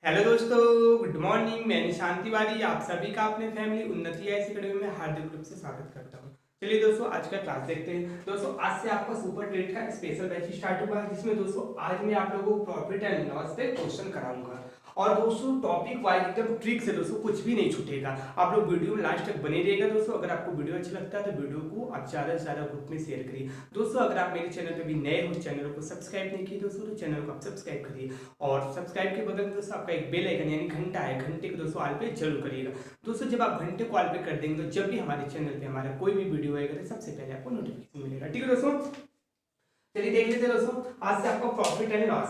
Hello दोस्तों, good morning. मैं निशांत तिवारी आप सभी का अपने फैमिली उन्नति आईएएस अकेडमी में हार्दिक रूप से स्वागत करता हूं। चलिए दोस्तों, आज का क्लास देखते हैं। दोस्तों, आज से आपका सुपर ट्रेड का स्पेशल बैच स्टार्ट हुआ है, जिसमें दोस्तों आज मैं आप लोगों को प्रॉफिट एंड लॉस पे क्वेश्चन कराऊंगा। और दोस्तों टॉपिक वाइज एकदम ट्रिक से दोस्तों कुछ भी नहीं छूटेगा। आप लोग वीडियो में लास्ट तक बने रहिएगा। दोस्तों अगर आपको वीडियो अच्छा लगता है तो वीडियो को आप ज़्यादा से ज़्यादा ग्रुप में शेयर करिए। दोस्तों अगर आप मेरे चैनल पे भी नए हो, चैनल को सब्सक्राइब नहीं किए दोस्तों, तो चैनल को आप सब्सक्राइब करिए। और सब्सक्राइब के बगल में दोस्तों आपका एक बेल आइकन यानी घंटा है, घंटे को दोस्तों ऑल पे जरूर करिएगा। दोस्तों जब आप घंटे को ऑल पे कर देंगे तो जब भी हमारे चैनल पे हमारा कोई भी वीडियो आएगा तो सबसे पहले आपको नोटिफिकेशन मिलेगा। ठीक है दोस्तों, चलिए देख लेते हैं। दोस्तों आज से आपका प्रॉफिट एंड लॉस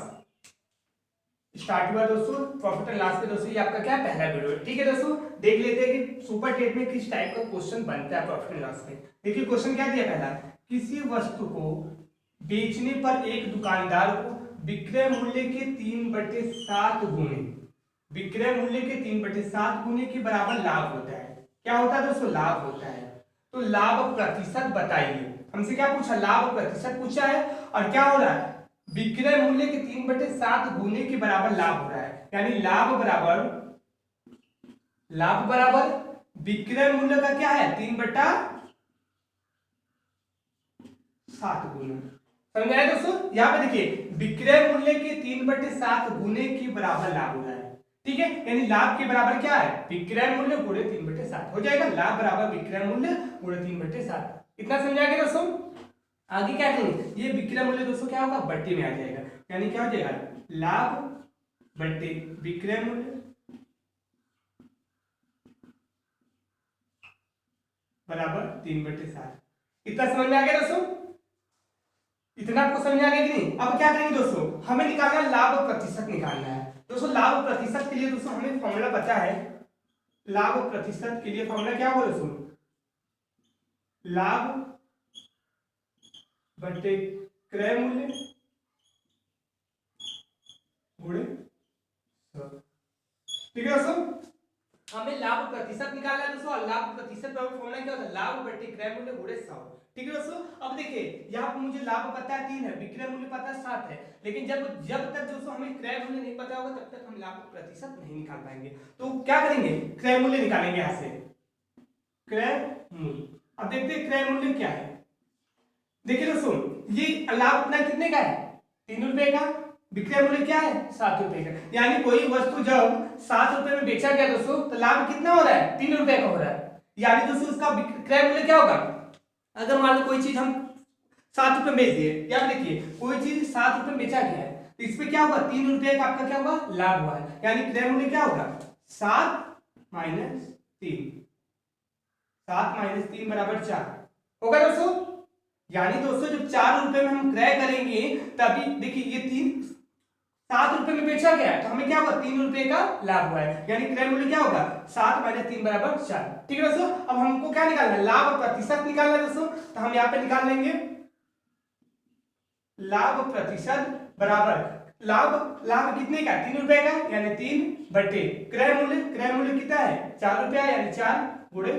स्टार्ट हुआ। दोस्तों प्रॉफिट एंड लॉस पे दोस्तों ये आपका क्या पहला वीडियो है। ठीक है दोस्तों, देख लेते हैं कि सुपर ट्रेड में किस टाइप का क्वेश्चन बनता है प्रॉफिट एंड लॉस में। देखिए क्वेश्चन क्या दिया पहला, किसी वस्तु को बेचने पर एक दुकानदार को विक्रय मूल्य के 3/7 गुने, विक्रय मूल्य के 3/7 गुने के बराबर लाभ होता है। क्या होता है दोस्तों? लाभ होता है। तो लाभ प्रतिशत बताइए। हमसे क्या पूछा? लाभ प्रतिशत पूछा है। और क्या हो रहा है? विक्रय मूल्य के 3/7 गुने के बराबर लाभ हो रहा है। यानी लाभ बराबर विक्रय मूल्य का क्या है? 3/7 गुना। समझ आए दोस्तों? यहाँ पे देखिए विक्रय मूल्य के 3/7 गुने के बराबर लाभ हो रहा है। ठीक है, यानी लाभ के बराबर क्या है? विक्रय मूल्य गुणे 3/7 हो जाएगा। लाभ बराबर विक्रय मूल्य गुणे 3/7। इतना समझा गया दोस्तों? आगे क्या करेंगे? ये विक्रय मूल्य दोस्तों क्या होगा? बट्टे में आ जाएगा। यानी क्या हो जाएगा? लाभ बट्टे विक्रय मूल्य बराबर 3/7। इतना समझ में आ गया दोस्तों? इतना आपको समझ आ गया कि नहीं? अब क्या करेंगे दोस्तों? हमें निकालना है, लाभ प्रतिशत निकालना है। दोस्तों लाभ प्रतिशत के लिए दोस्तों हमें फॉर्मूला पता है। लाभ प्रतिशत के लिए फॉर्मूला क्या होगा दोस्तों? लाभ बटे क्रय मूल्य गुणे 100। ठीक है दोस्तों, हमें लाभ प्रतिशत निकालना है दोस्तों। और लाभ प्रतिशत का फॉर्मूला क्या होता है? लाभ बटे क्रय मूल्य गुणे 100। ठीक है दोस्तों, अब देखिए यहाँ पर मुझे लाभ पता है 3 है, विक्रय मूल्य पता है 7 है। लेकिन जब तक दोस्तों हमें क्रय मूल्य नहीं पता होगा तब तक हम लाभ प्रतिशत नहीं निकाल पाएंगे। तो क्या करेंगे? क्रय मूल्य निकालेंगे यहाँ से। क्रय मूल्य, अब देखते हैं क्रय मूल्य क्या है। देखिए दोस्तों, ये लाभ अपना कितने का है? 3 रुपए का। विक्रय मूल्य क्या है? 7 रुपए का। यानी कोई वस्तु जब 7 रुपए में बेचा गया दोस्तों तो लाभ कितना हो रहा है? 3 रुपए का हो रहा है। यानी दोस्तों उसका क्रय मूल्य क्या होगा? अगर मान लो कोई चीज हम 7 रुपए में बेच दिए, या देखिए कोई चीज 7 रुपए में बेचा गया है तो इसमें क्या होगा? 3 रुपए का आपका क्या होगा? लाभ हुआ है। यानी क्रय मूल्य क्या होगा? 7 माइनस 3, 7 माइनस 3 बराबर 4 होगा दोस्तों। यानी दोस्तों जब 4 रुपए में हम क्रय करेंगे तभी देखिए ये 7 रुपए में बेचा गया है तो हमें क्या हुआ? 3 रुपए का लाभ हुआ है। यानी क्रय मूल्य क्या होगा? 7 माइनस 3 बराबर 4। ठीक है दोस्तों, अब हमको क्या निकालना है? लाभ प्रतिशत निकालना है दोस्तों। तो हम यहाँ पे निकाल लेंगे लाभ प्रतिशत बराबर लाभ कितने का? 3 रुपए का। यानी 3 बटे क्रय मूल्य कितना है? 4 रुपया। यानी 4 गुणे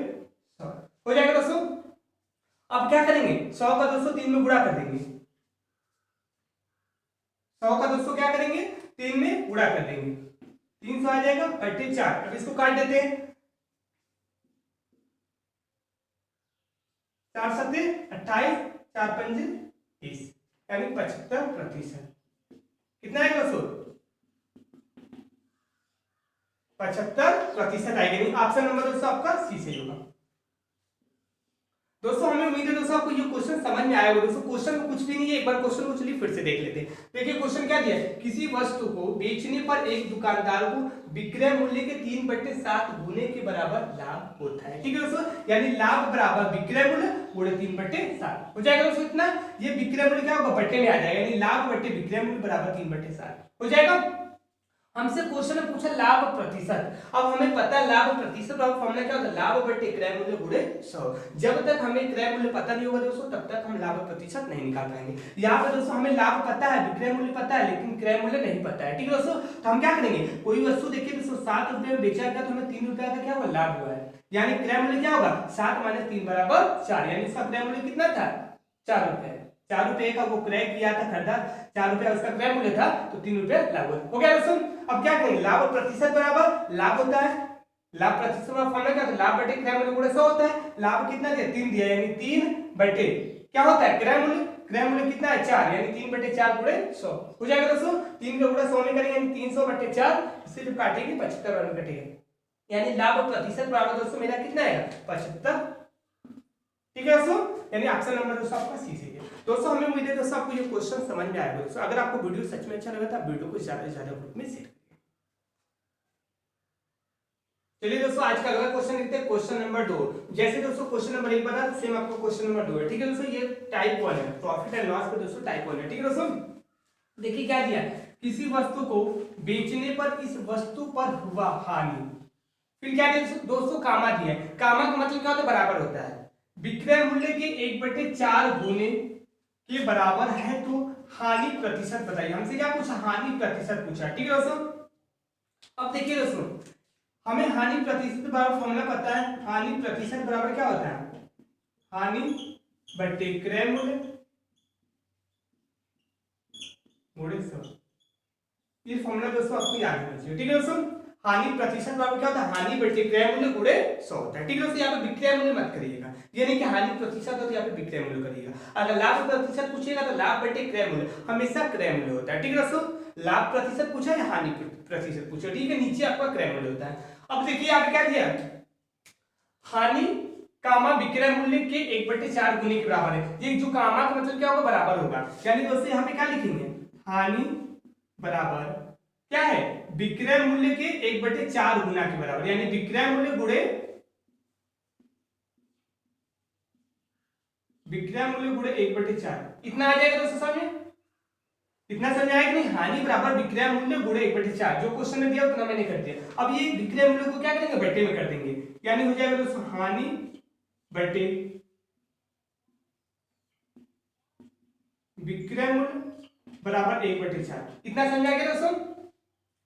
100 हो जाएगा दोस्तों। अब क्या करेंगे? 100 का दोस्तों 3 में गुणा कर देंगे। 100 का दोस्तों क्या करेंगे? 3 में गुणा कर देंगे। 300 आ जाएगा बटे 4। अब इसको काट देते हैं। 4 सत्ते 28, 4 पंजे 30, यानी 75%। कितना आएगा दोस्तों? 75% आएगा। ऑप्शन नंबर दोस्तों आपका सी सही होगा। दोस्तों हमें उम्मीद है दोस्तों आपको ये क्वेश्चन समझ में आया होगा। दोस्तों क्वेश्चन में कुछ भी नहीं है, एक बार क्वेश्चन को चलिए फिर से देख लेते हैं। देखिए क्वेश्चन क्या दिया है? किसी वस्तु को बेचने पर एक दुकानदार को विक्रय मूल्य के 3/7 गुने के बराबर लाभ होता है। ठीक है दोस्तों, यानी लाभ बराबर विक्रय मूल्य गुणे 3/7 हो जाएगा दोस्तों। इतना ये विक्रय मूल्य क्या होगा? बट्टे में आ जाएगा। यानी लाभ बट्टे विक्रय मूल्य बराबर 3/7 हो जाएगा। हमसे क्वेश्चन में पूछा लाभ प्रतिशत। अब हमें पता है लाभ प्रतिशत का फॉर्मूला क्या होता है? लाभ बटे क्रय मूल्य गुणे 100। जब तक हमें क्रय मूल्य पता नहीं होगा दोस्तों तब तक हम लाभ प्रतिशत नहीं निकाल पाएंगे। यहाँ पे दोस्तों हमें लाभ पता है, विक्रय मूल्य पता है, लेकिन क्रय मूल्य नहीं पता है। ठीक है दोस्तों, तो हम क्या करेंगे? कोई वस्तु देखिए दोस्तों 7 रुपए में बेचा गया तो हमें 3 रुपए का क्या हुआ? लाभ हुआ है। यानी क्रय मूल्य क्या होगा? 7 माइनस 3 बराबर 4। यानी इसका क्रय मूल्य कितना था? 4 रुपए। ₹4 का वो क्रय किया था, खरीदा, ₹4 उसका क्रय मूल्य था, तो ₹3 लाभ हो गया दोस्तों। अब क्या करेंगे, लाभ और प्रतिशत बराबर लाभ होता है, लाभ प्रतिशत का फॉर्मूला क्या होता है, लाभ बटे क्रय मूल्य गुणे 100 होता है। लाभ कितना दिया, 3 दिया, यानी 3 बटे क्या होता है क्रय मूल्य, क्रय मूल्य कितना है 4, यानी 3 बटे 4 गुणे 100 हो जाएगा दोस्तों। 3 का गुणा 100 में करेंगे यानी 300 बटे 4, सिर्फ काटेंगे 75 बराबर कटेगा, यानी लाभ और प्रतिशत बराबर दोस्तों मेरा कितना आएगा 75। ठीक है दोस्तों, यानी ऑप्शन नंबर दोस्तों आपका सी है। दोस्तों हमें उम्मीद है दोस्तों आपको ये क्वेश्चन समझ में आएगा दोस्तों। अगर आपको वीडियो सच में अच्छा लगा तो आप वीडियो को ज्यादा से ज्यादा ग्रुप में शेयर करिए। चलिए दोस्तों आज का अगला क्वेश्चन देखते हैं, क्वेश्चन नंबर 2। जैसे दोस्तों क्वेश्चन नंबर 1 बता, सेम आपको क्वेश्चन नंबर 2 है। ठीक है दोस्तों, ये टाइप 1 है, प्रॉफिट एंड लॉस पे दोस्तों टाइप 1 है। ठीक है दोस्तों, देखिए क्या दिया, किसी वस्तु को बेचने पर इस वस्तु पर हुआ हानि, फिर क्या दिया दोस्तों, कामा दिया है। कामा का मतलब क्या होता है, बराबर होता है। विक्रय मूल्य के 1/4 होने के बराबर है, तो हानि प्रतिशत बताइए। हमसे क्या पूछा, हानि प्रतिशत पूछा। ठीक है दोस्तों, अब देखिए दोस्तों, हमें हानि प्रतिशत बराबर फॉर्मूला पता है। हानि प्रतिशत बराबर क्या होता है, हानि बटे क्रय मूल्य गुणे 100। ये फॉर्मूला दोस्तों आपको याद होना चाहिए। ठीक है दोस्तों, हानि प्रतिशत बराबर क्या होता है, हानि बटे क्रय मूल्य गुणे 100 होता है। ठीक है दोस्तों, यहाँ पे विक्रय मूल्य मत करिएगा, ये नहीं कि हानि प्रतिशत हो तो यहाँ पे विक्रय मूल्य करिएगा। अगर लाभ प्रतिशत पूछेगा तो लाभ बटे क्रय मूल्य, हमेशा क्रय मूल्य होता है। ठीक है दोस्तों, लाभ प्रतिशत पूछा या हानि प्रतिशत पूछा, ठीक है, नीचे आपका क्रय मूल्य होता है। अब देखिए यहाँ पे क्या दिया, हानि कामा विक्रय मूल्य के 1/4 गुने के बराबर है। ये जो कामा का मतलब क्या होगा, बराबर होगा, यानी दोस्तों यहाँ पे क्या लिखेंगे, हानि बराबर क्या है, विक्रय मूल्य के 1/4 गुना के बराबर, यानी विक्रय मूल्य गुणे विक्रय मूल्य गुणे 1/4, इतना आ जाएगा दोस्तों समझ में, इतना समझ आएगा नहीं। हानि बराबर विक्रय मूल्य गुणे 1/4, जो क्वेश्चन में दिया उतना मैंने कर दिया। अब ये विक्रय मूल्य को क्या करेंगे, बटे में कर देंगे, यानी हो जाएगा दोस्तों हानि बटे विक्रय मूल्य बराबर 1/4, इतना समझा गया दोस्तों।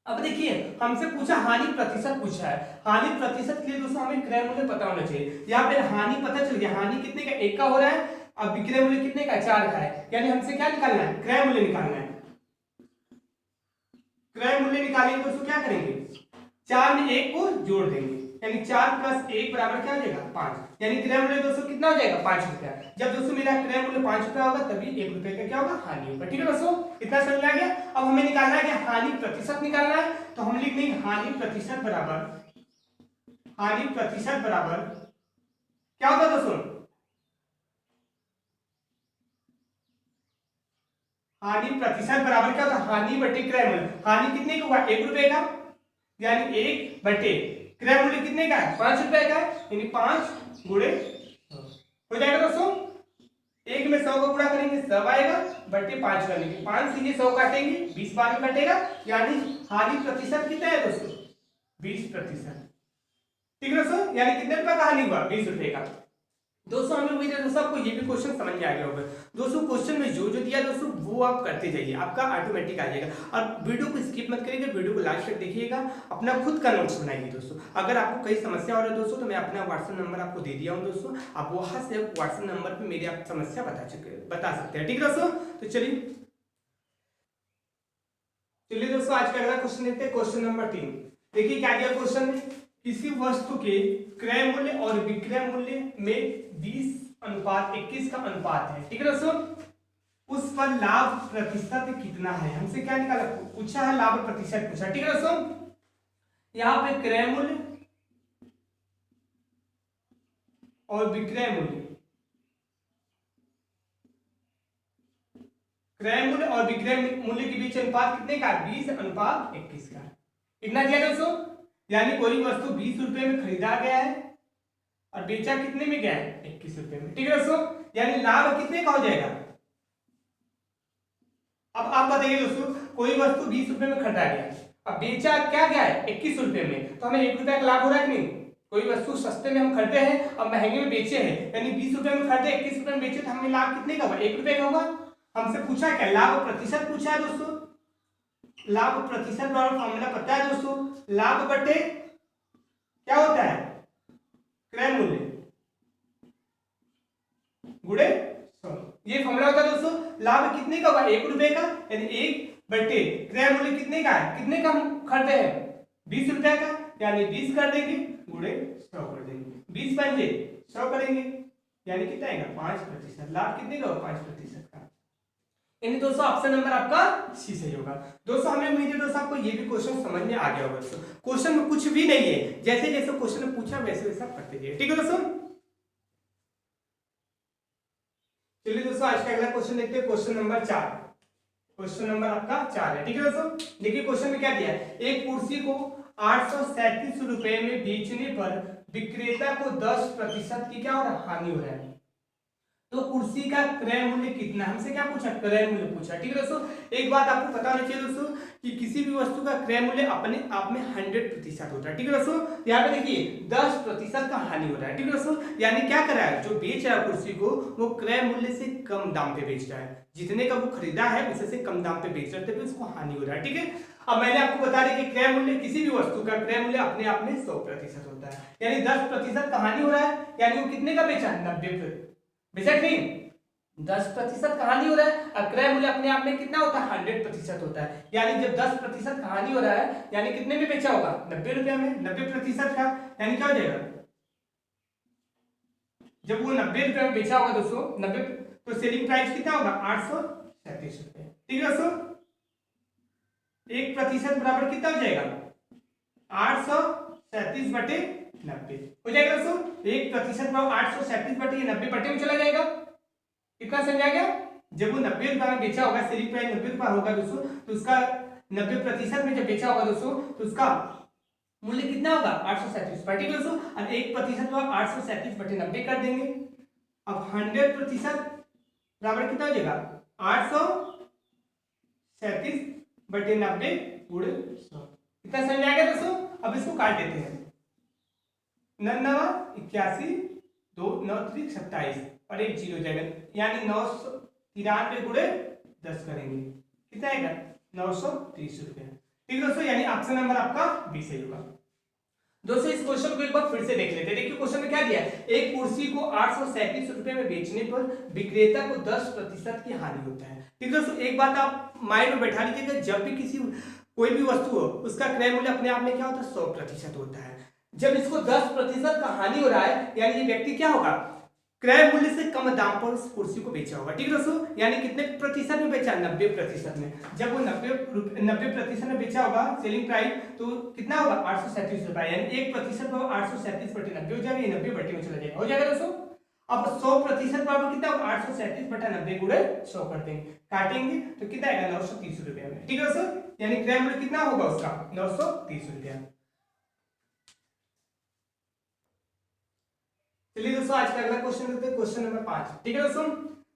अब देखिए हमसे पूछा हानि प्रतिशत पूछा है, हानि प्रतिशत के लिए दोस्तों हमें क्रय मूल्य पता होना चाहिए। यहाँ पे हानि पता चल गया, हानि कितने का, 1 का हो रहा है, अब विक्रय मूल्य कितने का, 4 का है, यानी हमसे क्या निकालना है, क्रय मूल्य निकालना है। क्रय मूल्य निकालेंगे दोस्तों, क्या करेंगे, 4 में 1 को जोड़ देंगे, यानी 4 + 1 बराबर क्या हो जाएगा 5, यानी क्रय मूल्य दोस्तों कितना हो जाएगा, 5 रुपया। जब दोस्तों मेरा क्रय मूल्य 5 रुपया होगा तभी 1 रुपये का क्या होगा, हानि होगा। ठीक है दोस्तों, इतना समझ में आ गया। अब हमें निकालना है कि हानि प्रतिशत निकालना है, तो हम लिख देंगे हानि प्रतिशत बराबर, हानि प्रतिशत बराबर क्या होता है दोस्तों, हानि प्रतिशत बराबर क्या होता है, हानि बटे क्रय मूल्य। हानि कितने का हुआ, 1 रुपए का, यानी 1 बटे क्रय मूल्य कितने का है, 5 रुपए का है, यानी 5 गुणे हो जाएगा दोस्तों। 1 में 100 को गुणा करेंगे 100 आएगा, बटे 5 करेंगे, 5 से ये 100 काटेंगे 20 बार में कटेगा, यानी हानि प्रतिशत कितना है दोस्तों, 20%। ठीक है दोस्तों, यानी कितने रुपए का हानि हुआ, 20 रुपए का। दोस्तों हमें उम्मीद है दोस्तों आपको ये भी क्वेश्चन समझ में आ गया होगा। दोस्तों क्वेश्चन में जो जो दिया दोस्तों वो आप करते जाइए, आपका ऑटोमेटिक आ जाएगा। और वीडियो को स्किप मत करिएगा, वीडियो को लास्ट तक देखिएगा, अपना खुद का नोट्स बनाइए दोस्तों। अगर आपको कई समस्या हो रही है दोस्तों, तो मैं अपना व्हाट्सएप नंबर आपको दे दिया हूँ दोस्तों, आप वहां से व्हाट्सएप नंबर पर मेरी आप समस्या बता सकते हैं। ठीक है दोस्तों, तो चलिए दोस्तों आज का अगला क्वेश्चन देखते हैं, क्वेश्चन नंबर 3। देखिए क्या दिया क्वेश्चन में, किसी वस्तु के क्रय मूल्य और विक्रय मूल्य में 20:21 का अनुपात है। ठीक है दोस्तों, उस पर लाभ प्रतिशत कितना है, हमसे क्या निकाला, पूछा है लाभ प्रतिशत पूछा। ठीक है दोस्तों, यहाँ पे क्रय मूल्य और विक्रय मूल्य, क्रय मूल्य और विक्रय मूल्य के बीच अनुपात कितने का, 20:21 का, इतना दिया दोस्तों। यानी कोई वस्तु 20 रुपए में खरीदा गया है और बेचा कितने में गया है, 21 रुपए में। ठीक है दोस्तों, यानी लाभ कितने का हो जाएगा। अब आप बताइए दोस्तों, कोई वस्तु 20 रुपए में खरीदा गया, अब बेचा क्या गया है, 21 रुपए में, तो हमें 1 रुपया का लाभ हो रहा है कि नहीं। कोई वस्तु सस्ते में हम खरीदे हैं और महंगे में बेचे हैं, यानी 20 रुपए में खरीदे 21 रुपए में बेचे, तो हमें लाभ कितने का होगा, 1 रुपए का होगा। हमसे पूछा क्या, लाभ प्रतिशत पूछा है दोस्तों। लाभ प्रतिशत वाला फॉर्मूला पता है दोस्तों, लाभ बटे क्या होता है, क्रय मूल्य गुणे 100। ये फॉर्मूला होता है दोस्तों, लाभ कितने का होगा, 1 रुपए का, यानी 1 बटे क्रय मूल्य कितने का है, कितने का हम खरीदे हैं 20 रुपए का, यानी 20 कर देंगे गुणे 100 कर देंगे, 20 पंजे 100 करेंगे, यानी कितना आएगा 5%। लाभ कितने का होगा 5% का। यानी दोस्तों ऑप्शन नंबर आपका सी सही होगा। दोस्तों हमें उम्मीद है दोस्तों आपको ये भी क्वेश्चन समझ में आ गया होगा। दोस्तों क्वेश्चन में कुछ भी नहीं है, जैसे जैसे क्वेश्चन में पूछा वैसे वैसा पढ़ते जाइए, ठीक है दोस्तों। चलिए दोस्तों आज का अगला क्वेश्चन देखते हैं, क्वेश्चन नंबर 4। क्वेश्चन नंबर आपका 4 है, ठीक है दोस्तों। देखिए क्वेश्चन में क्या दिया है, एक कुर्सी को 837 रुपए में बेचने पर विक्रेता को 10% की क्या हो रहा है, हानि हो रहा है। तो कुर्सी का क्रय मूल्य कितना, हमसे क्या पूछा, क्रय मूल्य पूछा, ठीक है दोस्तों। एक बात आपको पता होना चाहिए दोस्तों कि किसी भी वस्तु का क्रय मूल्य अपने आप में 100% होता है, ठीक है दोस्तों। यहाँ पे देखिए 10% का हानि हो रहा है, ठीक है दोस्तों। यानी क्या कर रहा है, जो बेच रहा है कुर्सी को वो क्रय मूल्य से कम दाम पे बेच रहा है, जितने का वो खरीदा है उससे से कम दाम पे बेच रहा है, तभी उसको हानि हो रहा है, ठीक है। अब मैंने आपको बता दिया कि क्रय मूल्य किसी भी वस्तु का क्रय मूल्य अपने आप में 100% होता है, यानी 10% का हानि हो रहा है, यानी वो कितने का बेचा, 90%, बेशक नहीं 10% कहानी हो रहा है, और क्रय मूल्य अपने आप में कितना होता है, 100% होता है। यानी जब 10% कहानी हो रहा है, यानी कितने में बेचा होगा, 90 रुपया में, 90% का, यानी क्या हो जाएगा, जब वो 90 रुपया में बेचा होगा दोस्तों 90, तो सेलिंग प्राइस कितना होगा 837 रुपये, ठीक है दोस्तों। 1% बराबर कितना हो जाएगा 837 बटे 90 हो जाएगा दोस्तों। 1% बराबर 837 बटे 90 बटे में चला जाएगा, कितना समझा गया। जब वो 90 रुपए में बेचा होगा, सेलिंग प्राइस 90 रुपया होगा दोस्तों, तो उसका 90% में जब बेचा होगा दोस्तों, तो उसका मूल्य कितना होगा 837 बटे दोस्तों, और 1% को 837 बटे 90 कर देंगे। अब 100% बराबर कितना हो जाएगा 837 बटे 90 गुणे 100, कितना समझ आ गया दोस्तों। अब इसको काट देते हैं, 89 2 9 3 27 और एक 0 जाएगा, यानी 993 गुणे 10 करेंगे, कितना आएगा 930 रुपया, ठीक है दोस्तों। यानी ऑप्शन नंबर आपका बी सही होगा। दोस्तों इस क्वेश्चन को एक बार फिर से देख लेते हैं। देखिए क्वेश्चन में क्या दिया है, एक कुर्सी को 837 रुपए में बेचने पर विक्रेता को 10% की हानि होता है, ठीक है दोस्तों। एक बात आप माइंड में बैठा लीजिएगा, जब भी किसी कोई भी वस्तु हो उसका क्रय मूल्य अपने आप में क्या होता है 100% होता है। जब इसको 10% का हानि हो रहा है, यानी ये व्यक्ति क्या होगा, क्रय मूल्य से कम दाम पर उस कुर्सी को बेचा होगा, ठीक है दोस्तों। यानी कितने प्रतिशत में बेचा, 90% में। जब वो 90% में बेचा होगा सेलिंग प्राइस, तो कितना होगा 837 रुपया, यानी 1% पर 837 बटे 90 हो जाएगा, ये 90 बटे में चला जाएगा, हो जाएगा दोस्तों। अब 100% पर कितना होगा 837 बटा 90 गुणे 100 कर देंगे, काटेंगे तो कितना आएगा 930 रुपया में, ठीक है दोस्तों। यानी क्रय मूल्य कितना होगा उसका 930 रुपया। चलिए दोस्तों आज का अगला क्वेश्चन देखते हैं, क्वेश्चन नंबर 5, ठीक है दोस्तों।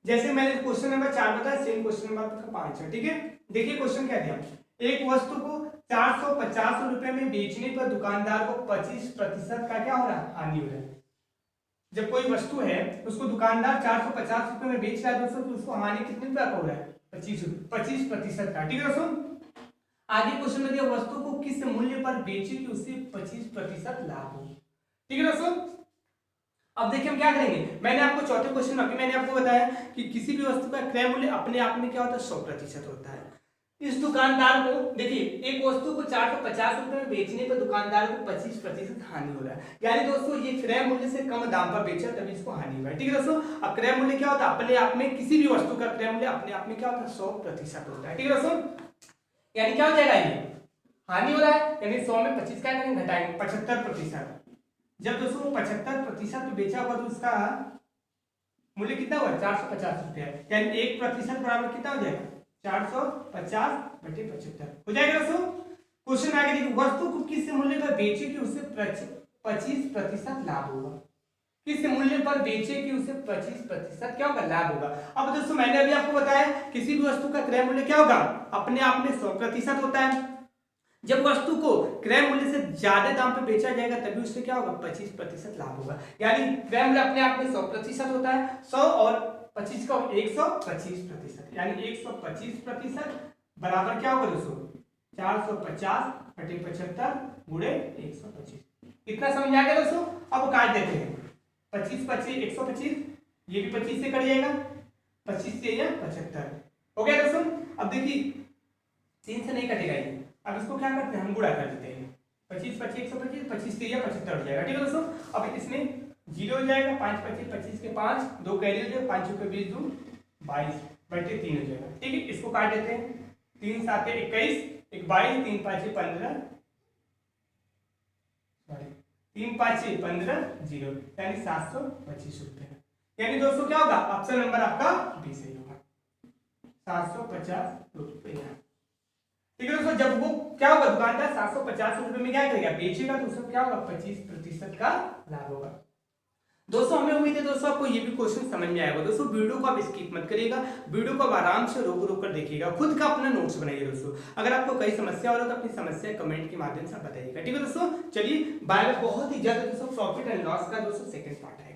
जैसे मैंने क्वेश्चन नंबर 4 बताया, सेम क्वेश्चन नंबर आपका 5 है, ठीक है। देखिए क्वेश्चन क्या दिया, एक वस्तु को 450 रुपए में बेचने पर दुकानदार को 25% का क्या हो रहा है, हानि हो रहा है। जब कोई वस्तु है उसको दुकानदार 450 रुपए में बेच रहा है दोस्तों, तो उसको हानि कितने रुपया का हो रहा है 25% का, ठीक है दोस्तों। आगे क्वेश्चन में दिया वस्तु को किस मूल्य पर बेचे कि उससे 25% लाभ हो, ठीक है दोस्तों। अब देखिए हम क्या करेंगे, मैंने आपको चौथे क्वेश्चन में अभी मैंने आपको बताया कि किसी भी वस्तु का क्रय मूल्य अपने आप में क्या होता है 100% होता है। इस दुकानदार को देखिए एक वस्तु को 450 रुपए में बेचने पर दुकानदार को 25% हानि हो रहा है, यानी दोस्तों ये क्रय मूल्य से कम दाम पर बेचा तभी इसको हानि हुआ है, ठीक है दोस्तों। अब क्रय मूल्य क्या होता है अपने आप में, किसी भी वस्तु का क्रय मूल्य अपने आप में क्या होता है 100% होता है, ठीक है दोस्तों। यानी क्या हो जाएगा, ये हानि हो रहा है, यानी 100 में 25 क्या करेंगे घटाएंगे 75%। जब दोस्तों 75% में बेचा होगा तो उसका मूल्य कितना हुआ 450 रुपया, यानी 1% बराबर कितना हो जाएगा 450 बटे 75 हो जाएगा दोस्तों। क्वेश्चन आगे देखिए, वस्तु को किस मूल्य पर बेचे कि उसे 25% लाभ होगा, किस मूल्य पर बेचे कि उसे 25% क्या होगा लाभ होगा। अब दोस्तों मैंने अभी आपको बताया किसी भी वस्तु का क्रय मूल्य क्या होगा अपने आप में 100% होता है। जब वस्तु को क्रय मूल्य से ज्यादा दाम पे बेचा जाएगा तभी उससे क्या होगा 25% लाभ होगा, यानी क्रय मूल्य अपने आप में 100% होता है, 100 और 25 का 125%, यानी 125% बराबर क्या होगा दोस्तों 450 बटे 75 गुणे 125, कितना समझ आ गया दोस्तों। अब काट देते हैं 25 25 125, ये भी 25 से कट जाएगा, 25 से या 75 हो गया दोस्तों। अब देखिए 3 से नहीं कटेगा ये, अब इसको क्या करते हैं हम गुणा कर देते हैं, 25 25 125, 25 से या 75 हो जाएगा, ठीक है दोस्तों। अब इसमें 0 हो जाएगा, 5 25 25 के 5 2 कैरी हो जाएगा, 5 के 20 2 22 बटे 3 हो जाएगा, ठीक है। इसको काट देते हैं, 3 7 21 1 22 3 5 15 3 5 15 0 यानी 725 रुपए, यानी दोस्तों क्या होगा ऑप्शन नंबर आपका बी सही होगा, 750 रुपया, ठीक है दोस्तों। जब वो क्या होगा दुकानदार 750 रुपए में क्या करेगा बेचेगा तो उसको क्या होगा 25% का लाभ होगा। दोस्तों हमें उम्मीद है दोस्तों आपको ये भी क्वेश्चन समझ में आएगा। दोस्तों वीडियो को आप स्किप मत करिएगा, वीडियो को आप आराम से रोक कर देखिएगा, खुद का अपना नोट्स बनाइए दोस्तों। अगर आपको कई समस्या हो रहा है तो अपनी समस्या कमेंट के माध्यम से बताइएगा, ठीक है दोस्तों। चलिए बाय, बहुत ही ज्यादा दोस्तों प्रॉफिट एंड लॉस का दोस्तों सेकंड पार्ट है।